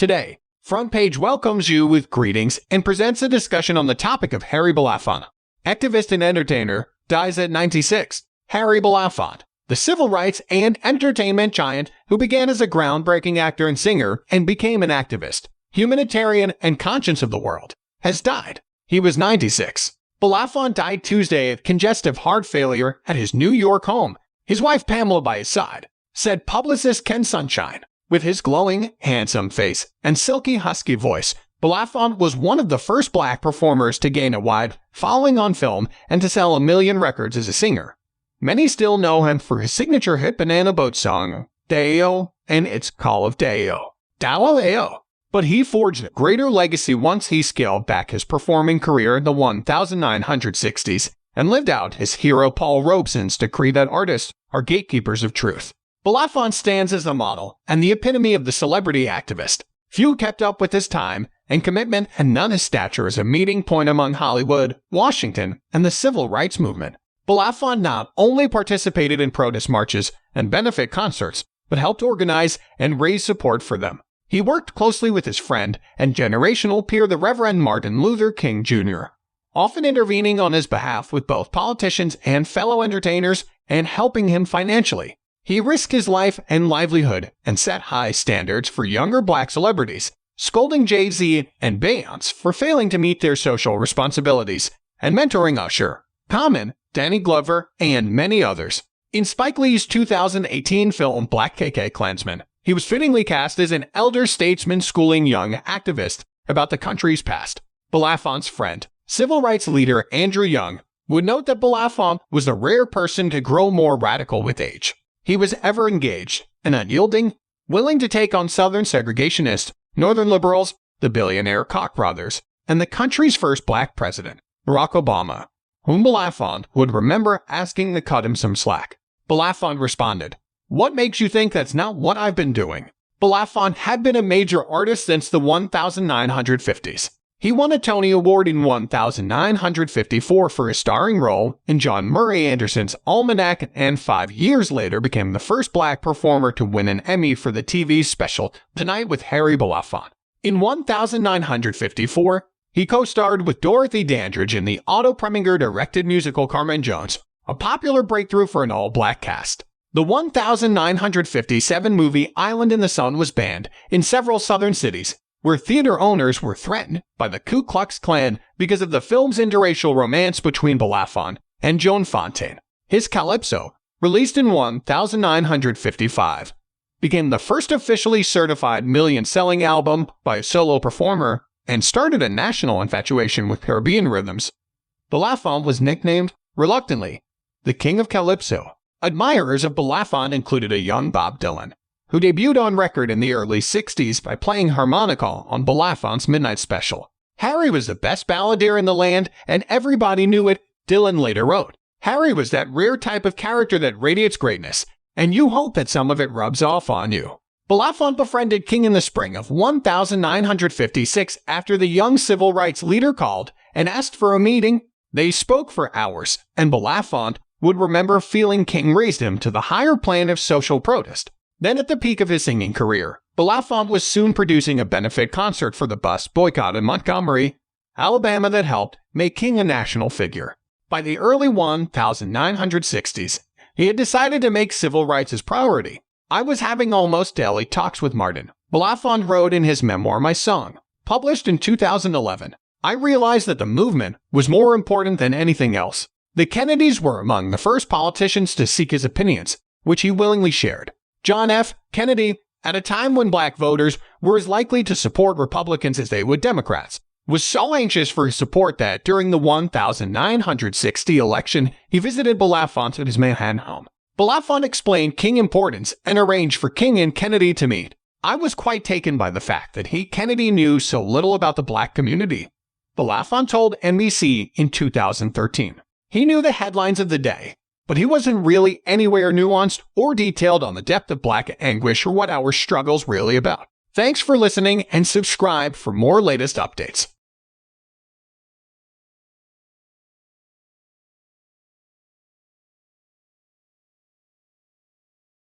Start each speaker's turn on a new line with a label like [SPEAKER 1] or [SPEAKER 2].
[SPEAKER 1] Today, Front Page welcomes you with greetings and presents a discussion on the topic of Harry Belafonte. Activist and entertainer, dies at 96. Harry Belafonte, the civil rights and entertainment giant who began as a groundbreaking actor and singer and became an activist, humanitarian, and conscience of the world, has died. He was 96. Belafonte died Tuesday of congestive heart failure at his New York home. His wife Pamela by his side, said publicist Ken Sunshine. With his glowing, handsome face and silky husky voice, Belafonte was one of the first black performers to gain a wide following on film and to sell 1 million records as a singer. Many still know him for his signature hit Banana Boat song, Day-O, and its Call of Day-O, Daleo. But he forged a greater legacy once he scaled back his performing career in the 1960s and lived out his hero Paul Robeson's decree that artists are gatekeepers of truth. Belafonte stands as a model and the epitome of the celebrity activist. Few kept up with his time and commitment, and none his stature as a meeting point among Hollywood, Washington, and the civil rights movement. Belafonte not only participated in protest marches and benefit concerts, but helped organize and raise support for them. He worked closely with his friend and generational peer, the Reverend Martin Luther King Jr., often intervening on his behalf with both politicians and fellow entertainers and helping him financially. He risked his life and livelihood and set high standards for younger black celebrities, scolding Jay-Z and Beyonce for failing to meet their social responsibilities, and mentoring Usher, Common, Danny Glover, and many others. In Spike Lee's 2018 film Black KK Klansman, he was fittingly cast as an elder statesman schooling young activists about the country's past. Belafonte's friend, civil rights leader Andrew Young, would note that Belafonte was a rare person to grow more radical with age. He was ever engaged and unyielding, willing to take on Southern segregationists, Northern liberals, the billionaire Koch brothers, and the country's first black president, Barack Obama, whom Belafonte would remember asking to cut him some slack. Belafonte responded, "What makes you think that's not what I've been doing?" Belafonte had been a major artist since the 1950s. He won a Tony Award in 1954 for his starring role in John Murray Anderson's Almanac, and 5 years later became the first black performer to win an Emmy for the TV special Tonight with Harry Belafonte. In 1954, he co-starred with Dorothy Dandridge in the Otto Preminger-directed musical Carmen Jones, a popular breakthrough for an all-black cast. The 1957 movie Island in the Sun was banned in several southern cities, where theater owners were threatened by the Ku Klux Klan because of the film's interracial romance between Belafonte and Joan Fontaine. His Calypso, released in 1955, became the first officially certified million-selling album by a solo performer and started a national infatuation with Caribbean rhythms. Belafonte was nicknamed, reluctantly, the King of Calypso. Admirers of Belafonte included a young Bob Dylan, who debuted on record in the early 60s by playing harmonica on Belafonte's Midnight Special. Harry was the best balladeer in the land, and everybody knew it, Dylan later wrote. Harry was that rare type of character that radiates greatness, and you hope that some of it rubs off on you. Belafonte befriended King in the spring of 1956 after the young civil rights leader called and asked for a meeting. They spoke for hours, and Belafonte would remember feeling King raised him to the higher plane of social protest. Then at the peak of his singing career, Belafonte was soon producing a benefit concert for the bus boycott in Montgomery, Alabama that helped make King a national figure. By the early 1960s, he had decided to make civil rights his priority. "I was having almost daily talks with Martin," Belafonte wrote in his memoir My Song, published in 2011. "I realized that the movement was more important than anything else. The Kennedys were among the first politicians to seek his opinions, which he willingly shared. John F. Kennedy, at a time when black voters were as likely to support Republicans as they would Democrats, was so anxious for his support that during the 1960 election, he visited Belafonte at his Manhattan home. Belafonte explained King's importance and arranged for King and Kennedy to meet. I was quite taken by the fact that Kennedy knew so little about the black community," Belafonte told NBC in 2013. He knew the headlines of the day, but he wasn't really anywhere nuanced or detailed on the depth of black anguish or what our struggle's really about. Thanks for listening, and subscribe for more latest updates.